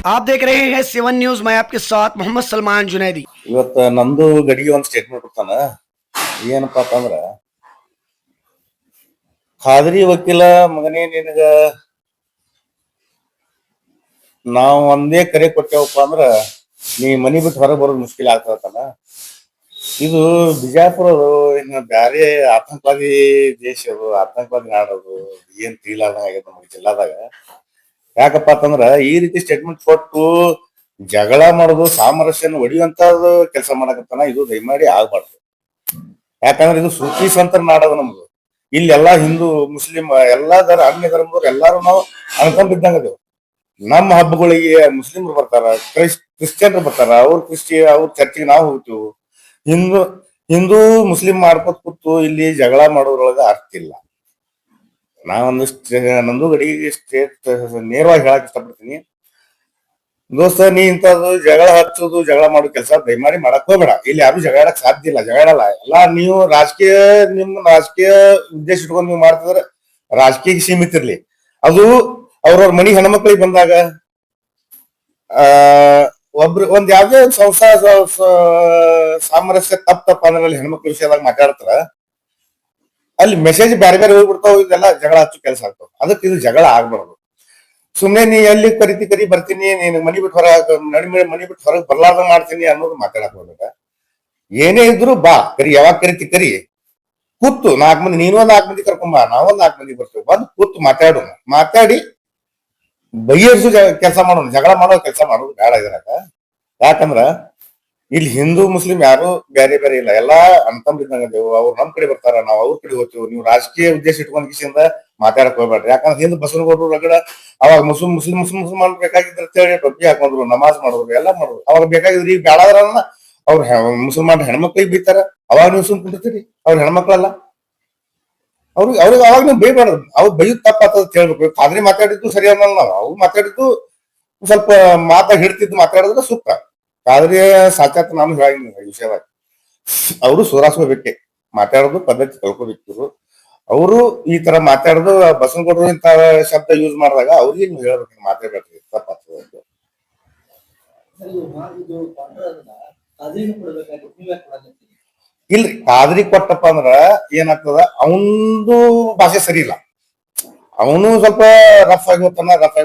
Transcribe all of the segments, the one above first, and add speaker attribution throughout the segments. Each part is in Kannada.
Speaker 1: आप देख रहे हैं 7 न्यूज। मैं आपके साथ मोहम्मद सलमान जुनैदी।
Speaker 2: ಇವತ್ತ ನಂದು ಗಡಿಗೆ ಒಂದು ಸ್ಟೇಟ್ಮೆಂಟ್ ಕೊಡ್ತಾನ. ಏನಪ್ಪಾ ಅಂತಂದ್ರ, ಖಾದ್ರಿ ವಕೀಲ ಮಗನೇ, ನಿನಗ ನಾವು ಒಂದೇ ಕರೆ ಕೊಟ್ಟೇವಪ್ಪ ಅಂದ್ರ ನೀ ಮನಿ ಬಿಟ್ಟು ಹೊರಗೆ ಬರೋದು ಮುಷ್ಕಿಲ್ ಆಗ್ತದಲ್ಲ. ಇದು ಬಿಜಾಪುರದು ಇನ್ನು ಬ್ಯಾರೆ ಆತಂಕವಾದಿ ದೇಶ ಅದು, ಆತಂಕವಾದಿ ನಾಡದು ಏನ್ ತಿಳಿಲಾರ್ದಂಗ ಆಗೈತೆ ನಮಗೆ ಜಿಲ್ಲಾದಾಗ. ಯಾಕಪ್ಪ ಅಂತಂದ್ರ ಈ ರೀತಿ ಸ್ಟೇಟ್ಮೆಂಟ್ ಕೊಟ್ಟು ಜಗಳ ಮಾಡೋದು, ಸಾಮರಸ್ಯನ ಒಡೆಯುವಂತದ್ದು ಕೆಲಸ ಮಾಡಕತ್ತಾನ. ಇದು ದಯಮಾಡಿ ಆಗ್ಬಾರ್ದು. ಯಾಕಂದ್ರೆ ಇದು ಶ್ರುತಿ ಸಂತರ ನಾಡದು ನಮ್ದು. ಇಲ್ಲೆಲ್ಲಾ ಹಿಂದೂ ಮುಸ್ಲಿಂ ಎಲ್ಲಾ ಅನ್ಯ ಧರ್ಮದವ್ರು ಎಲ್ಲಾರು ನಾವು ಅನ್ಕೊಂಡಿದ್ದಂಗದೇವು. ನಮ್ಮ ಹಬ್ಬಗಳಿಗೆ ಮುಸ್ಲಿಮ್ರು ಬರ್ತಾರ, ಕ್ರಿಶ್ಚಿಯನ್ರು ಬರ್ತಾರ, ಅವ್ರ ಚರ್ಚಿಗೆ ನಾವು ಹೋಗ್ತೀವಿ. ಹಿಂದೂ ಹಿಂದೂ ಮುಸ್ಲಿಂ ಮಾಡ್ಕೊತ ಕೂತು ಇಲ್ಲಿ ಜಗಳ ಮಾಡೋದ್ರೊಳಗ ಅರ್ಥ ಇಲ್ಲ. ನಾವೊಂದು ನಂದು ಗಡಿಗೆ ಸ್ಟೇಟ್ ನೇರವಾಗಿ ಹೇಳಕ್ ಇಷ್ಟಪಡ್ತೀನಿ. ದೋಸ್ತ, ನೀ ಇಂಥದ್ದು ಜಗಳ ಹಚ್ಚೋದು, ಜಗಳ ಮಾಡೋ ಕೆಲಸ ದಯಮಾಡಿ ಮಾಡಕ್ ಹೋಗ್ಬೇಡ. ಇಲ್ಲಿ ಯಾರು ಜಗಳಾಡಕ್ ಸಾಧ್ಯ ಇಲ್ಲ, ಜಗಳಲ್ಲ. ಎಲ್ಲಾ ನೀವು ನಿಮ್ ರಾಜಕೀಯ ಉದ್ದೇಶ ಇಟ್ಕೊಂಡು ನೀವು ಮಾಡ್ತಿದ್ರೆ ರಾಜಕೀಯಕ್ಕೆ ಸೀಮಿತ ಇರ್ಲಿ. ಅದು ಅವ್ರವ್ರ ಮನಿ ಹೆಣ್ಮಕ್ಳಿಗೆ ಬಂದಾಗ ಒಂದ್ ಯಾವ್ದೇ ಸಂಸಾರ ಸಾಮರಸ್ಯ ತಪ್ಪ ಅಂದ್ರೆ ಹೆಣ್ಮಕ್ಳ ವಿಷಯದಾಗ ಮಾತಾಡ್ತಾರ, ಅಲ್ಲಿ ಮೆಸೇಜ್ ಬೇರೆ ಬೇರೆ ಹೋಗ್ಬಿಡ್ತಾವ. ಇದೆಲ್ಲ ಜಗಳ ಹಚ್ಚು ಕೆಲಸ ಆಗ್ತಾವ. ಅದಕ್ಕೆ ಇದು ಜಗಳ ಆಗ್ಬಾರ್ದು. ಸುಮ್ನೆ ನೀ ಎಲ್ಲಿ ಕರಿ ಬರ್ತೀನಿ, ನೀನು ಮನಿ ಬಿಟ್ಟು ಮನಿ ಬಿಟ್ಟು ಹೊರಗೆ ಬರ್ಲಾರ್ದ ಮಾಡ್ತೀನಿ ಅನ್ನೋದು ಮಾತಾಡಕ್ ಹೋಗ್ಬೇಕ. ಏನೇ ಇದ್ರು ಬಾ, ಯಾವಾಗ ಕರಿ ಕೂತು 4 ಮಂದಿ, ನೀನು 4 ಮಂದಿ ಕರ್ಕೊಂಬ, ನಾವೊಂದ್ 4 ಮಂದಿ ಬರ್ತೇವೆ. ಬಂದು ಕೂತು ಮಾತಾಡಿ ಬಗೆಹರಿಸು ಕೆಲಸ ಮಾಡೋಣ. ಜಗಳ ಮಾಡೋ ಕೆಲಸ ಮಾಡೋದು ಬೇಡ ಇದ್ರಾಗ. ಯಾಕಂದ್ರ ಇಲ್ಲಿ ಹಿಂದೂ ಮುಸ್ಲಿಂ ಯಾರು ಬೇರೆ ಬೇರೆ ಇಲ್ಲ, ಎಲ್ಲಾ ಅನ್ಕೊಂಡಿದ್ದಂಗದೇವು. ಅವ್ರು ನಮ್ ಕಡೆ ಬರ್ತಾರ, ನಾವು ಅವ್ರ ಕಡೆ ಹೋಗ್ತೀವಿ. ನೀವು ರಾಜಕೀಯ ಉದ್ದೇಶ ಇಟ್ಕೊಂಡ್ ಕಿಸಿಯಿಂದ ಮಾತಾಡಕ್ ಹೋಗ್ಬೇಡ್ರಿ. ಯಾಕಂದ್ರೆ ಹಿಂದ್ ಬಸವನಗೌಡರು ರಗಡ ಅವಾಗ ಮುಸ್ಲಿಂ ಬೇಕಾಗಿದ್ರ ಟೊಪ್ಪಿ ಹಾಕೊಂಡ್ರು, ನಮಾಜ್ ಮಾಡಿದ್ರು, ಎಲ್ಲ ಮಾಡಿದ್ರು. ಅವಾಗ ಬೇಕಾಗಿದ್ರು. ಈಗ ಬೇಡಾದ್ರ ಅವ್ರ ಮುಸಲ್ಮಾನ್ ಹೆಣ್ಮಕ್ಳಿಗೆ ಬೀತಾರ, ಅವಾಗ ನೀವು ಸುಮ್ ಕುಂಡಿರ್ತೀರಿ. ಅವ್ರ ಹೆಣ್ಮಕ್ಳಲ್ಲ, ಅವ್ರಿಗೆ ಅವಾಗ ನೀವು ಬೈಬಾರ್ದು. ಅವ್ರು ಬೈದ್ ತಪ್ಪಾತದ ಹೇಳ್ಬೇಕು. ಖಾದ್ರಿ ಮಾತಾಡಿದ್ದು ಸರಿ ಅನ್ನಲ್ಲ ನಾವು. ಅವ್ರು ಮಾತಾಡಿದ್ದು ಸ್ವಲ್ಪ ಹಿಡ್ತಿದ್ದು ಮಾತಾಡಿದ್ರೆ ಸೂಕ್ತ. ಖಾದ್ರಿ ಸಾಚಾತ್ ನಾನು ಹೇಳಂಗಿಲ್ಲ ಈ ವಿಷಯದಾಗ. ಅವರು ಸುಧಾರಿಸ್ಕೋಬೇಕೆ, ಮಾತಾಡೋದು ಪದ್ಧತಿ ಕಲ್ಕೋಬೇಕಿದ್ರು. ಅವರು ಈ ತರ ಮಾತಾಡೋದು ಬಸವನಗೌಡರು ಇಂತ ಶಬ್ದ ಯೂಸ್ ಮಾಡಿದಾಗ ಅವ್ರಿಗೆ ನೀವು ಹೇಳ್ಬೇಕು, ಮಾತಾಡ್ಬೇಕ್ರಿ, ತಪ್ಪಾಗ್ತದೆ. ಇಲ್ರಿ, ಖಾದ್ರಿ ಕೊಟ್ಟಪ್ಪ ಅಂದ್ರ ಏನಾಗ್ತದ, ಅವಂದು ಭಾಷೆ ಸರಿ ಇಲ್ಲ. ಅವನು ಸ್ವಲ್ಪ ರಫ್ ಆಗಿ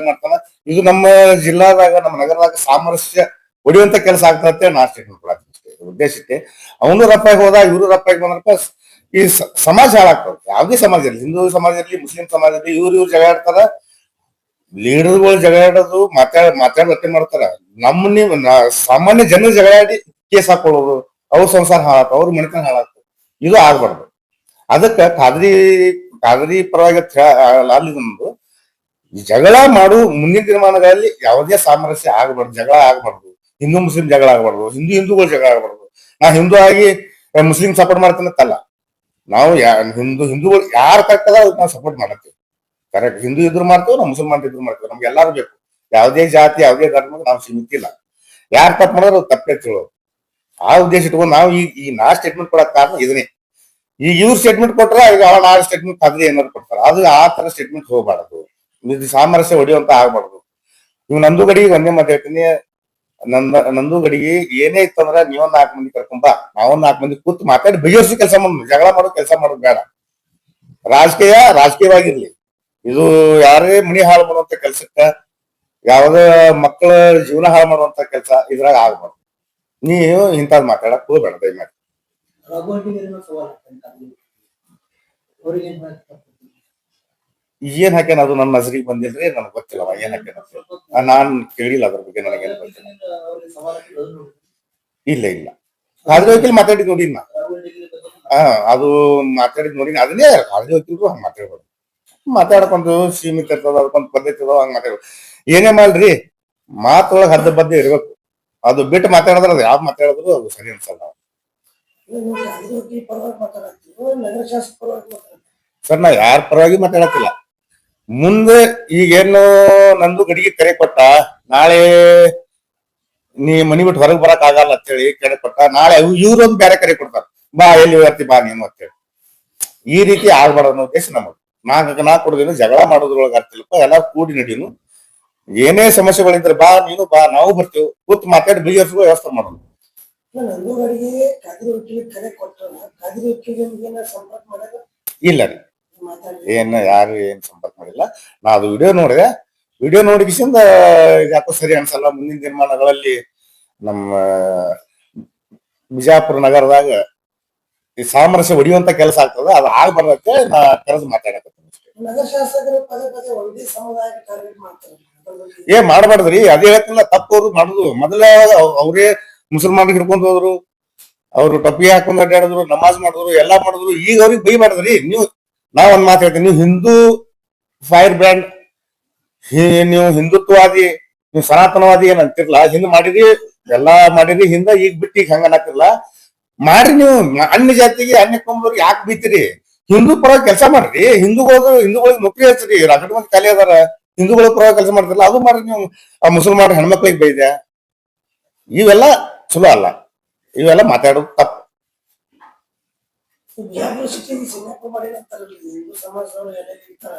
Speaker 2: ಮಾಡ್ತಾನ. ಇದು ನಮ್ಮ ಜಿಲ್ಲಾದಾಗ, ನಮ್ಮ ನಗರದಾಗ ಸಾಮರಸ್ಯ ಹೊಡಿಯುವಂತ ಕೆಲಸ ಆಗ್ತದೆ. ನಾ ಸ್ಟೇಟ್ಮೆಂಟ್ ಕೊಡಕ್ಕೆ ಉದ್ದೇಶಕ್ಕೆ. ಅವನು ರಫ್ ಆಗಿ ಹೋದ, ಇವರು ರಫ್ ಆಗಿ ಬಂದ್ರಪ್ಪ ಈ ಸಮಾಜ ಹಾಳಾಗ್ತದೆ. ಯಾವುದೇ ಸಮಾಜ ಇರಲಿ, ಹಿಂದೂ ಸಮಾಜ ಇರಲಿ, ಮುಸ್ಲಿಂ ಸಮಾಜ ಇರಲಿ, ಇವ್ರು ಜಗಾಡ್ತಾರ. ಲೀಡರ್ಗಳು ಜಗಾಡೋದು ಮಾತಾಡೋದು ಮಾಡ್ತಾರ. ಸಾಮಾನ್ಯ ಜನ ಜಗಾಡಿ ಕೇಸ್ ಹಾಕೊಳ್ಳೋದು, ಅವ್ರ ಸಂಸಾರ ಹಾಳಾಗ್ತವ, ಅವ್ರ ಮನೆತನ ಹಾಳಾಗ್ತದೆ. ಇದು ಆಗ್ಬಾರ್ದು. ಅದಕ್ಕ ಖಾದ್ರಿ ಪರವಾಗಿ ಅಲ್ಲಿ ನಮ್ದು ಈ ಜಗಳ ಮಾಡು ಮುಂದಿನ ದಿನಮಾನಗಳಲ್ಲಿ ಯಾವುದೇ ಸಾಮರಸ್ಯ ಆಗಬಾರ್ದು, ಜಗಳ ಆಗಬಾರ್ದು. ಹಿಂದೂ ಮುಸ್ಲಿಂ ಜಗಳ ಆಗಬಾರ್ದು, ಹಿಂದೂಗಳು ಜಗಳ ಆಗಬಾರ್ದು. ನಾ ಹಿಂದೂ ಆಗಿ ಮುಸ್ಲಿಂ ಸಪೋರ್ಟ್ ಮಾಡ್ತೀನಂತಲ್ಲ. ನಾವು ಹಿಂದೂಗಳು ಯಾರು ಕರೆಕ್ಟ್ ಅದ ಅದಕ್ಕೆ ನಾವು ಸಪೋರ್ಟ್ ಮಾಡತ್ತೀವಿ. ಕರೆಕ್ಟ್ ಹಿಂದೂ ಇದ್ರು ಮಾಡ್ತೇವೆ, ನಾವು ಮುಸಲ್ಮಾನ್ ಇದ್ರು ಮಾಡ್ತೇವೆ. ನಮ್ಗೆ ಎಲ್ಲಾರು ಬೇಕು. ಯಾವುದೇ ಜಾತಿ, ಯಾವುದೇ ಧರ್ಮಕ್ಕೆ ನಾವು ಸೀಮಿತಿಲ್ಲ. ಯಾರು ತಪ್ಪು ಮಾಡೋದು ಅದು ತಪ್ಪೇ ತಿಳೋದು. ಆ ಉದ್ದೇಶ ಇಟ್ಕೊಂಡು ನಾವು ಈ ನಾ ಸ್ಟೇಟ್ಮೆಂಟ್ ಕೊಡಕ್ ಕಾರಣ ಇದನ್ನೇ. ಈಗ ಇವ್ರು ಸ್ಟೇಟ್ಮೆಂಟ್ ಕೊಟ್ರೆ ಈಗ ಆ ಸ್ಟೇಟ್ಮೆಂಟ್ ಖಾದ್ರಿ ಏನಾದ್ರು ಕೊಡ್ತಾರೆ. ಅದು ಆ ತರ ಸ್ಟೇಟ್ಮೆಂಟ್ ಹೋಗ್ಬಾರ್ದು. ಇದು ಸಾಮರಸ್ಯ ಹೊಡಿಯುವಂತ ಆಗ್ಬಾರ್ದು. ಇವ್ ನಂದು ಗಡಿಗೆ ಒಂದೇ ಮಾತು ಹೇಳ್ತೀನಿ. ನಂದು ಗಡಿಗೆ ಏನೇ ಇತ್ತಂದ್ರ ನೀವೊಂದ್ 4 ಮಂದಿ ಕರ್ಕೊಂಬ, ನಾವೊಂದ್ 4 ಮಂದಿ ಕೂತು ಮಾತಾಡಿ ಬಗೆಹರಿಸಿ ಕೆಲಸ ಮಾಡೋದು. ಜಗಳ ಮಾಡೋ ಕೆಲಸ ಮಾಡೋದು ಬೇಡ. ರಾಜಕೀಯವಾಗಿರ್ಲಿ. ಇದು ಯಾರೇ ಮನಿ ಹಾಳು ಮಾಡುವಂತ ಕೆಲ್ಸಕ್ಕ, ಯಾವ್ದೇ ಮಕ್ಕಳ ಜೀವನ ಹಾಳು ಮಾಡುವಂತ ಕೆಲಸ ಇದ್ರಾಗ ಆಗ್ಬಾರ್ದು. ನೀವು ಇಂಥದ್ ಮಾತಾಡಕ್ ಹೋಗ್ಬೇಡ ದಯಮಾಡಿ. ಏನ್ ಹಾಕ್ಯಾನ ಅದು ನನ್ನ ನಜರಿಗೆ ಬಂದಿಲ್ರಿ, ನನಗೆ ಗೊತ್ತಿಲ್ಲ ಏನ್ ಹಾಕ್ಯಾನ. ನಾನ್ ಕೇಳಿಲ್ಲ ಅದ್ರ ಬಗ್ಗೆ, ನನಗೇನು ಗೊತ್ತಿಲ್ಲ. ಇಲ್ಲ ಖಾದ್ರಿ ವಕೀಲ್ ಮಾತಾಡಿದ್ ನೋಡಿ ನಾ. ಅದು ಮಾತಾಡಿದ್ ನೋಡಿ ಅದನ್ನೇ ಖಾದ್ರಿ ವಕೀಲ್ರು ಹಂಗ ಮಾತಾಡ್ಬಾರ್ದು. ಮಾತಾಡ್ಕೊಂಡು ಸೀಮಿತ ಇರ್ತದ, ಅದಕ್ಕೊಂದು ಪದ್ಧತಿ ಇರ್ತದ, ಹಂಗ ಮಾತಾಡ್ಬೇಕು. ಏನೇ ಮಾಡ್ರಿ, ಮಾತೊಳಗೆ ಹದ್ದ ಬದ್ದ ಇರ್ಬೇಕು. ಅದು ಬಿಟ್ಟು ಮಾತಾಡಿದ್ರೆ ಅದು ಯಾವ್ದು ಮಾತಾಡಿದ್ರು ಅದು ಸರಿ ಅನ್ಸಲ್ಲ. ಸರ್, ನಾ ಯಾರ ಪರವಾಗಿ ಮಾತಾಡತ್ತಿಲ್ಲ. ಮುಂದೆ ಈಗೇನು ನಂದು ಗಡಿಗೆ ಕರೆ ಕೊಟ್ಟ, ನಾಳೆ ನೀ ಮನಿ ಬಿಟ್ಟು ಹೊರಗೆ ಬರಕ್ ಆಗಲ್ಲ ಅಂತೇಳಿ ಕರೆ ಕೊಟ್ಟ, ನಾಳೆ ಇವ್ರೊಂದು ಬೇರೆ ಕರೆ ಕೊಡ್ತಾರ, ಬಾ ಎಲ್ಲಿ ಬರ್ತಿ ಬಾ ನೀನು ಅಂತೇಳಿ. ಈ ರೀತಿ ಆಗ್ಬಾರ್ದು ಅನ್ನೋ ಉದ್ದೇಶ ನಮಗ್. ನಾ ಕೊಡೋದೇನು ಜಗಳ ಮಾಡೋದ್ರೊಳಗೆ ಅರ್ಥ ಇಲ್ಲಪ್ಪ. ಎಲ್ಲ ಕೂಡಿ ನಡೀನು. ಏನೇ ಸಮಸ್ಯೆಗಳಿದ್ರೆ ಬಾ, ನೀನು ಬಾ, ನಾವು ಬರ್ತೀವಿ, ಕೂತ್ ಮಾತಾಡಿ ಬಗೆಹರಿಸುವ ವ್ಯವಸ್ಥೆ ಮಾಡೋದು.
Speaker 3: ನಂದೂರಿಗೆ ಕಾದಿರಿ ವಕೀಲ ಕರೆ ಕೊಟ್ಟರ ಕಾದಿರಿ ವಕೀಲರಿಗೆ ಸಂಪರ್ಕ ಮಾಡಾಗ
Speaker 2: ಇಲ್ಲ ರೀ,
Speaker 3: ಮಾತಾಡಿ
Speaker 2: ಯಾರು ಏನ್ ಸಂಪರ್ಕ ಮಾಡಿಲ್ಲ. ನಾ ಅದು ವಿಡಿಯೋ ನೋಡಿದೆ, ವಿಡಿಯೋ ನೋಡಿಕಿಸಿಂದ ಯಾಕೋ ಸರಿ ಅನ್ಸಲ್ಲ. ಮುಂದಿನ ದಿನಮಾನಗಳಲ್ಲಿ ನಮ್ಮ ಬಿಜಾಪುರ ನಗರದಾಗ ಈ ಸಾಮರಸ್ಯ ಹೊಡಿಯುವಂತ ಕೆಲಸ ಆಗ್ತದ, ಅದು ಆಗ್ಬಾರ್ದಕ್ಕೆ ನಾ ಕರೆದು ಮಾತಾಡಕತ್ತೀನಿ.
Speaker 3: ನಗರ ಶಾಸಕರು ಪದೇ ಪದೇ ಒಂದೇ ಸಮುದಾಯಕ್ಕೆ ಟಾರ್ಗೆಟ್ ಮಾಡ್ತಾರೆ.
Speaker 2: ಮಾಡ್ಬಾರ್ದ್ರಿ, ಅದೇ ಹೇಳ್ತಿಲ್ಲ, ತಪ್ಪು ಅವ್ರು ಮಾಡುದು. ಮೊದಲ ಅವ್ರೇ ಮುಸಲ್ಮಾನ್ರಿಗೆ ಹಿಡ್ಕೊಂಡು ಹೋದ್ರು, ಅವ್ರು ಟಪ್ಪಿ ಹಾಕೊಂಡ್ ಅಡ್ಡಾಡಿದ್ರು, ನಮಾಜ್ ಮಾಡಿದ್ರು, ಎಲ್ಲಾ ಮಾಡಿದ್ರು. ಈಗ ಅವ್ರಿಗೆ ಬೈಬಾರ್ದ್ರಿ. ನಾವ್ ಒಂದ್ ಮಾತು ಹೇಳ್ತೀನಿ, ನೀವು ಹಿಂದೂ ಫೈರ್ ಬ್ರ್ಯಾಂಡ್, ನೀವು ಹಿಂದುತ್ವವಾದಿ, ನೀವು ಸನಾತನವಾದಿ ಏನ್ ಅಂತಿರ್ಲ, ಹಿಂದ್ ಮಾಡಿರಿ, ಎಲ್ಲಾ ಮಾಡಿರಿ, ಹಿಂದ ಈಗ ಬಿಟ್ಟು ಈಗ ಹಂಗ ಅನ್ನತಿರ್ಲ ಮಾಡ್ರಿ. ನೀವು ಅನ್ಯ ಜಾತಿಗೆ ಅನ್ಯ ಕೊಂಬವ್ರಿಗೆ ಯಾಕೆ ಬೀತಿರಿ? ಹಿಂದೂ ಪರವಾಗಿ ಕೆಲಸ ಮಾಡ್ರಿ. ಹಿಂದೂಗಳಿಗೆ ನೌಕರಿ ಹಚ್ಚಿರಿ, ರಗಡ್ ಮಂದಿ ಖಾಲಿ ಅದಾರ, ಹಿಂದೂಗಳ ಪರವಾಗಿ ಕೆಲಸ ಮಾಡ್ತಿರಲ್ಲ, ಅದು ಮಾಡ್ರಿ. ನೀವು ಆ ಮುಸಲ್ಮಾನ ಹೆಣ್ಮಕ್ಳಿಗೆ ಬೈದ್ಯಾ, ಇವೆಲ್ಲ ಚಲೋ ಅಲ್ಲ, ಇವೆಲ್ಲ ಮಾತಾಡೋದು ತಪ್ಪು.
Speaker 3: ಬಿಜಾಪುರ ಸಿಟಿ ಸಿಂಗಾಪುರ ಮಾಡಿ ಅಂತಾರಲ್ಲ, ಹಿಂದೂ ಸಮಾಜದವರು ಎಲ್ಲ ಇರ್ತಾರ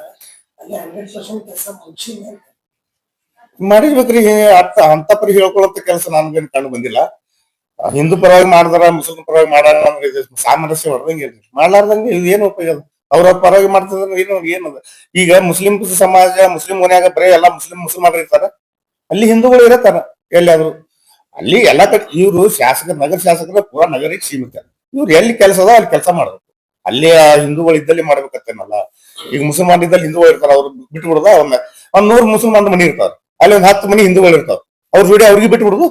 Speaker 3: ಅಲ್ಲಿ 100% ಕೆಲಸ ಮುಗಿಸಿಲ್ಲ ಅಂತ.
Speaker 2: ಮಾಡಿರ್ಬೇಕ್ರಿ. ಅಂತ ಪರಿ ಹೇಳ್ಕೊಳಂತ ಕೆಲಸ ನನ್ಗೇನು ಕಂಡು ಬಂದಿಲ್ಲ. ಹಿಂದೂ ಪರವಾಗಿ ಮಾಡಿದಾರ, ಮುಸ್ಲಿಂ ಪರವಾಗಿ ಮಾಡಾರ ಅಂದ್ರೆ ಇದು ಸಾಮರಸ್ಯ ಹೊಡೆದಂಗೆ ಮಾಡ್ಲಾರ್ದಂಗೆ ಏನು ಉಪಯೋಗ? ಅವ್ರ ಪರವಾಗಿ ಮಾಡ್ತಿದ್ರೆ ಏನದ? ಈಗ ಮುಸ್ಲಿಂ ಸಮಾಜ, ಮುಸ್ಲಿಂ ಮನ್ಯಾಗ ಬರೀ ಎಲ್ಲಾ ಮುಸ್ಲಿಮಾನ್ರು ಇರ್ತಾರ, ಅಲ್ಲಿ ಹಿಂದೂಗಳು ಇರತ್ತಾರ ಎಲ್ಲಿಯಾದ್ರು. ಅಲ್ಲಿ ಎಲ್ಲಾ ಕಡೆ ಇವ್ರು ನಗರ ಶಾಸಕರ ಪೂರಾ ನಗರಕ್ಕೆ ಸೀಮಿತ. ಇವ್ರು ಎಲ್ಲಿ ಕೆಲಸ ಅದ ಅಲ್ಲಿ ಕೆಲಸ ಮಾಡ್ಬೇಕು. ಅಲ್ಲಿ ಹಿಂದೂಗಳು ಇದ್ದಲ್ಲಿ ಮಾಡ್ಬೇಕತ್ತೇನಲ್ಲ. ಈಗ ಮುಸಲ್ಮಾನ್ ಇದ್ದಲ್ಲಿ ಹಿಂದೂಗಳು ಇರ್ತಾರ, ಅವ್ರು ಬಿಟ್ಟು ಬಿಡುದ. ಒಂದ್ 100 ಮುಸಲ್ಮಾನ್ ಮನಿ ಇರ್ತಾವ, ಅಲ್ಲಿ ಒಂದ್ 10 ಮನಿ ಹಿಂದೂಗಳು ಇರ್ತಾವ, ಅವ್ರ ಜೋಡಿ ಅವ್ರಿಗೆ ಬಿಟ್ಟು ಬಿಡುದು.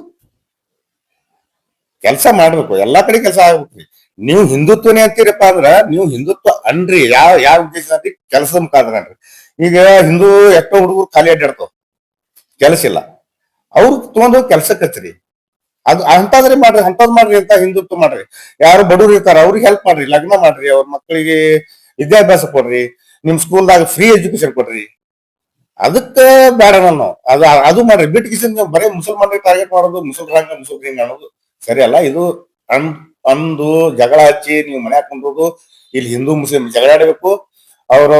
Speaker 2: ಕೆಲಸ ಮಾಡ್ಬೇಕು, ಎಲ್ಲಾ ಕಡೆ ಕೆಲಸ ಆಗ್ಬೇಕ್ರಿ. ನೀವು ಹಿಂದುತ್ವನೇ ಅಂತೀರಪ್ಪ ಅಂದ್ರ ನೀವು ಹಿಂದುತ್ವ ಅನ್ರಿ. ಯಾವ ಉದ್ದೇಶ ಅಂತಿ? ಕೆಲಸದ ಮುಖಾಂತರ ಅನ್ರಿ. ಈಗ ಹಿಂದೂ ಎಷ್ಟೋ ಹುಡುಗರು ಖಾಲಿ ಅಡ್ಡಾಡ್ತಾವ, ಕೆಲಸ ಇಲ್ಲ, ಅವ್ರು ತಗೊಂಡು ಕೆಲ್ಸಕ್ಕೆ ಹಚ್ಚ್ರಿ. ಅದು ಅಂತಂದ್ರೆ ಮಾಡ್ರಿ, ಅಂತದ್ ಮಾಡ್ರಿ ಅಂತ ಹಿಂದುತ್ವ ಮಾಡ್ರಿ. ಯಾರು ಬಡವ್ರು ಇರ್ತಾರ ಅವ್ರಿಗೆ ಹೆಲ್ಪ್ ಮಾಡ್ರಿ, ಲಗ್ನ ಮಾಡ್ರಿ, ಅವ್ರ ಮಕ್ಕಳಿಗೆ ವಿದ್ಯಾಭ್ಯಾಸ ಕೊಡ್ರಿ, ನಿಮ್ ಸ್ಕೂಲ್ದಾಗ ಫ್ರೀ ಎಜುಕೇಶನ್ ಕೊಡ್ರಿ. ಅದಕ್ಕ ಬೇಡ ನಾನು ಅದು ಮಾಡ್ರಿ. ಬಿಟ್ಟು ನೀವು ಬರೀ ಮುಸಲ್ಮಾನ್ರಿಗೆ ಟಾರ್ಗೆಟ್ ಮಾಡೋದು, ಮುಸಲ್ಮಾನ್ರಿಗೆ ಅನ್ನೋದು ಸರಿ ಅಲ್ಲ. ಇದು ಅಂದು ಜಗಳ ಹಚ್ಚಿ ನೀವು ಮನೆ ಹಾಕೊಂಡ್ಬೋದು. ಇಲ್ಲಿ ಹಿಂದೂ ಮುಸ್ಲಿಂ ಜಗಳ ಆಡಬೇಕು, ಅವ್ರ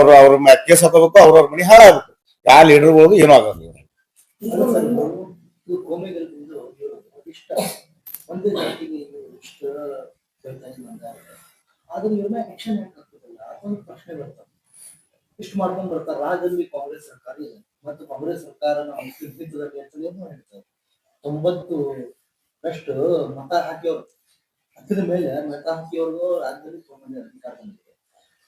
Speaker 2: ಕೇಸ್ ಹಾಕೋಬೇಕು, ಅವ್ರವ್ರ ಮನೆ ಹಾಳಾಗಬೇಕು. ಯಾ ಲೀಡರ್ಬೋದು ಏನೋ ಆಗೋದು.
Speaker 4: ಇಷ್ಟ ಒಂದೇ ಜಾತಿಗೆ ಇಷ್ಟ ಆದ್ರೆ ಇವ್ರನ್ನ ಆಕ್ಷನ್ ಹಾಕಲ್ಲ, ಅದೊಂದು ಪ್ರಶ್ನೆ ಬರ್ತದೆ. ಇಷ್ಟು ಮಾಡ್ಕೊಂಡ್ ಬರ್ತಾರೆ. ರಾಜ್ಯದಲ್ಲಿ ಕಾಂಗ್ರೆಸ್ ಸರ್ಕಾರ ಇದೆ ಮತ್ತು ಕಾಂಗ್ರೆಸ್ ಸರ್ಕಾರ ನಿರ್ಮಿತದಲ್ಲಿ ಅಂತ ಏನು ಹೇಳ್ತಾರೆ. 90% ಮತ ಹಾಕಿಯವ್ರು, ಅದ್ರ ಮೇಲೆ ಮತ ಹಾಕಿಯವ್ರಿಗೂ ರಾಜ್ಯದಲ್ಲಿ ತೊಗೊಂಬಂದಿ ಅಧಿಕಾರ ಬಂದಿದೆ.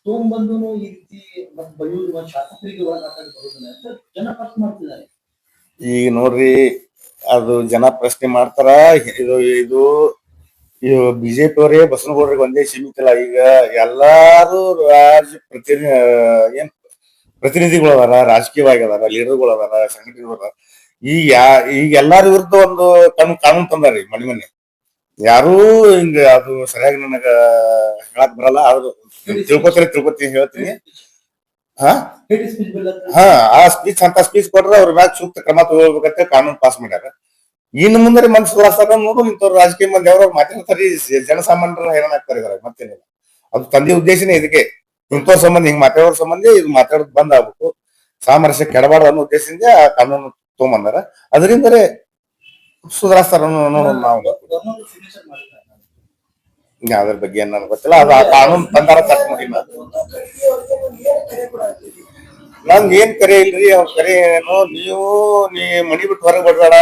Speaker 4: ತೊಗೊಂಬಂದು ಈ ರೀತಿ ಮತ್ತೆ ಬೈಯೂರು ಶಾಸಕರಿಗೆ ಒಳಗಾಟ ಬರುದಿಲ್ಲ ಅಂತ ಜನ ಪ್ರಶ್ನೆ ಮಾಡ್ತಿದ್ದಾರೆ.
Speaker 2: ಈಗ ನೋಡ್ರಿ, ಅದು ಜನ ಪ್ರಶ್ನೆ ಮಾಡ್ತಾರ. ಇದು ಬಿಜೆಪಿ ಅವರೇ ಬಸವನಗೌಡರಿಗೆ ಒಂದೇ ಸೀಮಿತ ಇಲ್ಲ. ಈಗ ಎಲ್ಲಾರು ಪ್ರತಿನಿಧಿಗಳು ಅದಾರ, ರಾಜಕೀಯವಾಗಿ ಅದಾರ, ಲೀಡರ್ಗಳು ಅದಾರ, ಸಂಘಟನೆಗಳು ಅದಾರ. ಈಗ ಎಲ್ಲಾರ ವಿರುದ್ಧ ಒಂದು ಕಾನೂನು ತಂದಾರಿ ಮನೆ. ಯಾರೂ ಹಿಂಗ ಅದು ಸರಿಯಾಗಿ ನನಗ ಹೇಳಕ್ ಬರಲ್ಲ, ಆದ್ರೂ ತಿಳ್ಕೊತೀನಿ ಹೇಳ್ತೀನಿ. ಆ ಸ್ಪೀಚ್ ಅಂತ ಸ್ಪೀಚ್ ಕೊಟ್ರೆ ಅವ್ರ ಮ್ಯಾಗ ಸೂಕ್ತ ಕ್ರಮ ತಗೋಬೇಕಂತ ಕಾನೂನು ಪಾಸ್ ಮಾಡ್ಯಾರ. ಇನ್ನು ಮುಂದೆ ಮನ್ಸು ಸುಧಾರಿಸ್ತಾರ ನೋಡು. ಇಂಥವ್ರು ರಾಜಕೀಯ ಮಂದಿ ಅವ್ರವ್ರು ಮಾತಾಡ್ತಾರೆ, ಜನಸಾಮಾನ್ಯರ ಹೈರಾಣ ಆಗ್ತಾರೆ. ಮತ್ತೇನಿಲ್ಲ, ಅದು ತಂದೆ ಉದ್ದೇಶನೇ ಇದಕ್ಕೆ. ಇಂಥವ್ರ ಸಂಬಂಧ ಹಿಂಗ್ ಮಾತಾಡೋರ್ ಸಂಬಂಧ ಇದು ಮಾತಾಡೋದು ಬಂದ್ ಆಗ್ಬೇಕು, ಸಾಮರಸ್ಯ ಕೆಡಬಾರ್ದು ಅನ್ನೋ ಉದ್ದೇಶದಿಂದ ಕಾನೂನು ತಗೊಂಬಂದಾರ. ಅದರಿಂದಲೇ ಸುಧಾರಿಸ್ತಾರ ಅನ್ನೋದು ನಾವು. ಅದ್ರ ಬಗ್ಗೆ ಏನ್ ನನಗೆ ಗೊತ್ತಿಲ್ಲ. ಅದು ಆ ಕಾನೂನು ತಂದಾರ ತಕ್ಕ ನೋಡಿಲ್ಲ. ನನ್ ಏನ್ ಕರೆ ಇಲ್ರಿ. ಅವ್ರ ಕರೆ ಏನು, ನೀ ಮನಿ ಬಿಟ್ಟು ಹೊರಗೆ ಬರ್ಬೇಡ,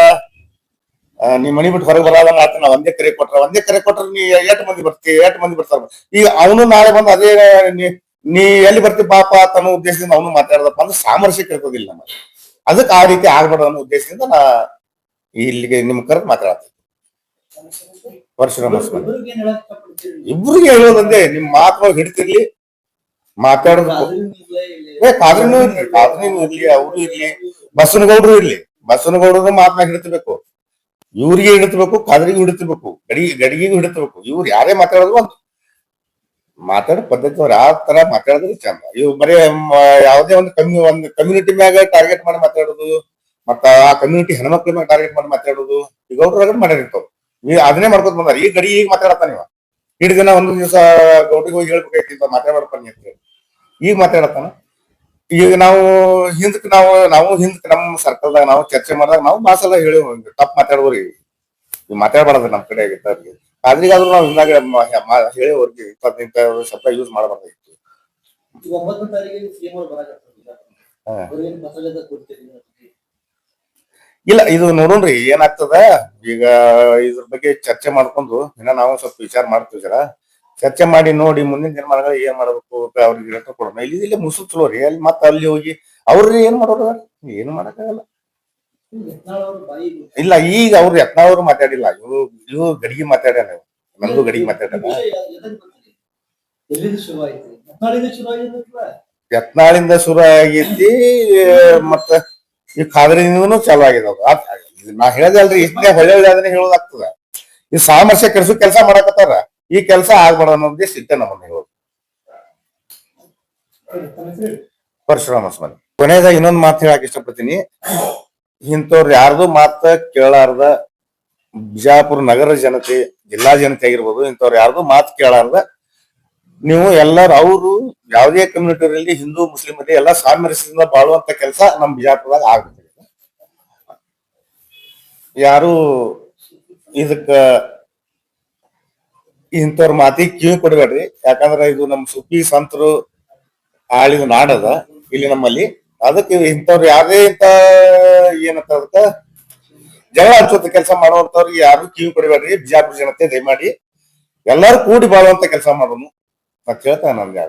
Speaker 2: ನೀ ಮನಿ ಬಿಟ್ಟು ಹೊರಗೆ ಬರಲ್ಲ ಆತ. ನಾ ಒಂದೇ ಕರೆ ಕೊಟ್ರ ನೀ ಎಷ್ಟು ಮಂದಿ ಬರ್ತಾರ. ಈಗ ಅವನು ನಾಳೆ ಬಂದು ಅದೇ ನೀ ಎಲ್ಲಿ ಬರ್ತಿ ಪಾಪ ತನ್ನ ಉದ್ದೇಶದಿಂದ ಅವನು ಮಾತಾಡದಪ್ಪ ಅಂದ್ರೆ ಸಾಮರಸ್ಯ ಕೇಳ್ಕೋದಿಲ್ಲ ನಮಗೆ. ಅದಕ್ಕೆ ಆ ರೀತಿ ಆಗ್ಬೇಡ ಅನ್ನೋ ಉದ್ದೇಶದಿಂದ ನಾ ಇಲ್ಲಿಗೆ ನಿಮ್ ಕರೆದು ಮಾತಾಡ್ತೀನಿ. ಪರಶುರಾಮ ಇಬ್ರಿಗೆ ಹೇಳೋದಂದೆ, ನಿಮ್ ಮಾತು ಹಿಡ್ತಿರ್ಲಿ, ಮಾತಾಡೋದು. ಕಾದ್ರೂ ಇರ್ಲಿ, ಅವರು ಇರ್ಲಿ, ಬಸವನಗೌಡರು ಇರ್ಲಿ, ಬಸವನಗೌಡರು ಮಾತನಾಗ ಹಿಡಿತಬೇಕು, ಇವ್ರಿಗೆ ಹಿಡಿತಬೇಕು, ಕಾದ್ರಿಗೂ ಹಿಡಿತಬೇಕು, ಗಡಿಗೆಗೂ ಹಿಡಿತಬೇಕು. ಇವ್ರು ಯಾರೇ ಮಾತಾಡೋದು ಒಂದು ಮಾತಾಡೋ ಪದ್ಧತಿ ಅವ್ರು ಯಾವ ತರ ಮಾತಾಡಿದ್ರೆ ಚಂದ. ಇವ್ ಬರೀ ಯಾವುದೇ ಒಂದು ಕಮ್ಯುನಿಟಿ ಮ್ಯಾಗ ಟಾರ್ಗೆಟ್ ಮಾಡಿ ಮಾತಾಡೋದು, ಮತ್ತ ಆ ಕಮ್ಯುನಿಟಿ ಹೆಣ್ಮಕ್ಳ ಮ್ಯಾಗ ಟಾರ್ಗೆಟ್ ಮಾಡಿ ಮಾತಾಡೋದು, ಈಗ ಗೌಡ್ರ ಮಾಡಿರ್ತಾವ. ಅದನ್ನೇ ಮಾಡ್ಕೊತ ಬಂದಾರ. ಈಗ ಗಡಿ ಈಗ ಮಾತಾಡತ್ತ ನೀವ. ಇಡೀ ದಿನ ಒಂದು ದಿವಸ ಗೌಡ್ರಿಗೆ ಹೋಗಿ ಹೇಳ್ಬೇಕಾಯ್ತು ಮಾತಾಡ್ಬಾರ್ದು ಅಂತ ಈಗ ಮಾತಾಡತ್ತಾನ. ಈಗ ನಾವು ಹಿಂದಕ್ಕೆ ನಮ್ಮ ಸರ್ಕಲ್ದಾಗ ನಾವು ಚರ್ಚೆ ಮಾಡಿದಾಗ ನಾವು ಭಾಷೆಲ್ಲ ಹೇಳಿ ತಪ್ಪು ಮಾತಾಡುವ್ರಿ ಮಾತಾಡಬಾರ್ದು ನಮ್ಮ ಕಡೆ ಆಗಿದ್ದವ್ರಿಗೆ ಆದ್ರಿಗಾದ್ರೂ ನಾವು ಹಿಂದಾಗ ಹೇಳಿವ್ರಿಗೆ ಇಂಥ ಶಬ್ದ ಯೂಸ್ ಮಾಡಬಾರ್ದಾಗಿತ್ತು.
Speaker 4: ಈಗ 9ನೇ ತಾರೀಕಿಗೆ ಸಿಎಂ ಅವರು ಬರಾಕತ್ತಾರ.
Speaker 2: ಹಾ.
Speaker 4: ಅವ್ರೇನ್ ಮಸಾಲೆದ ಕೊಡ್ತೀರಿ?
Speaker 2: ಇಲ್ಲ ಇದು ನೋಡೋಣ್ರಿ ಏನಾಗ್ತದ ಈಗ ಇದ್ರ ಬಗ್ಗೆ ಚರ್ಚೆ ಮಾಡ್ಕೊಂಡು ಇನ್ನ ನಾವು ಸ್ವಲ್ಪ ವಿಚಾರ ಮಾಡ್ತೀವಿ ಜರ ಚರ್ಚೆ ಮಾಡಿ ನೋಡಿ ಮುಂದಿನ ದಿನಮಾನಗಳು ಏನ್ ಮಾಡ್ಬೇಕು ಅವ್ರಿಗೆ ಲೆಟರ್ ಕೊಡೋಣ ಇಲ್ಲಿ ಮುಸುತ್ತಲೋರಿ ಅಲ್ಲಿ ಮತ್ತೆ ಅಲ್ಲಿ ಹೋಗಿ ಅವ್ರಿ ಏನ್ ಮಾಡೋರು ಏನು ಮಾಡಕ್ಕಾಗಲ್ಲ.
Speaker 4: ಯತ್ನಾಳ್ ಅವ್ರ ಬಾಯಿ
Speaker 2: ಇಲ್ಲ ಈಗ ಅವ್ರು ಯತ್ನಾಳ್ ಮಾತಾಡಿಲ್ಲ ಇವು ಗಡಿಗೆ ಮಾತಾಡ್ಯಾನ ನಂದು ಗಡಿಗೆ ಮಾತಾಡ್ಯಾನ.
Speaker 4: ಎಲ್ಲಿಂದ ಶುರು ಆಯ್ತು? ಯತ್ನಾಳಿಂದ ಶುರು ಆಗಿರ್ತಲ್ಲ.
Speaker 2: ಯತ್ನಾಳಿಂದ ಶುರು ಆಗೈತಿ ಮತ್ತ ಈ ಖಾದ್ರಿನಿಂದನೂ ಚಾಲು ಆಗಿದಾವ. ನಾ ಹೇಳ್ದಲ್ರಿ ಇಷ್ಟೇ ಹೊಳ್ಳೆ ಅದನ್ನ ಹೇಳೋದಾಗ್ತದ. ಈ ಸಾಮರಸ್ಯ ಕೆಲಸ ಮಾಡಕತ್ತಾರ ಈ ಕೆಲಸ ಆಗ್ಬಾರ್ದು ಅನ್ನೋದೇ ಸಿದ್ಧ ನಮ್ಮನ್ನ ಹೇಳೋದು. ಪರಶುರಾಮ ಸ್ವಾಮಿ ಕೊನೆಯದಾಗ ಇನ್ನೊಂದು ಮಾತು ಹೇಳಕ್ ಇಷ್ಟಪಡ್ತೀನಿ. ಇಂಥವ್ರು ಯಾರ್ದು ಮಾತ ಕೇಳಾರ್ದ ಬಿಜಾಪುರ ನಗರ ಜನತೆ ಜಿಲ್ಲಾ ಜನತೆ ಆಗಿರ್ಬೋದು ಇಂಥವ್ರು ಯಾರ್ದು ಮಾತು ಕೇಳಾರ್ದ ನೀವು ಎಲ್ಲಾರು ಅವರು ಯಾವುದೇ ಕಮ್ಯುನಿಟಿಯಲ್ಲಿ ಹಿಂದೂ ಮುಸ್ಲಿಂ ಅಲ್ಲಿ ಎಲ್ಲಾ ಸಾಮರಸ್ಯದಿಂದ ಬಾಳುವಂತ ಕೆಲಸ ನಮ್ ಬಿಜಾಪುರದಾಗ ಆಗುತ್ತೆ. ಯಾರು ಇದಕ್ಕ ಇಂಥವ್ರ ಮಾತಿಗೆ ಕಿವಿ ಕೊಡಬೇಡ್ರಿ. ಯಾಕಂದ್ರ ಇದು ನಮ್ ಸುಫಿ ಸಂತರು ಆಳಿದ ನಾಡದ ಇಲ್ಲಿ ನಮ್ಮಲ್ಲಿ. ಅದಕ್ಕೆ ಇಂಥವ್ರು ಯಾರೇ ಇಂತ ಏನಂತ ಅದಕ್ಕ ಜಗಳ ಹಚ್ಚುವಂತ ಕೆಲಸ ಮಾಡುವಂತವ್ರಿಗೆ ಯಾರು ಕಿವಿ ಕೊಡಬೇಡ್ರಿ. ಬಿಜಾಪುರ ಜನತೆ ದಯಮಾಡಿ ಎಲ್ಲಾರು ಕೂಡಿ ಬಾಳುವಂತ ಕೆಲಸ ಮಾಡೋನು ಅಂತ ಹೇಳ್ತಾ ನನ್ಗೆ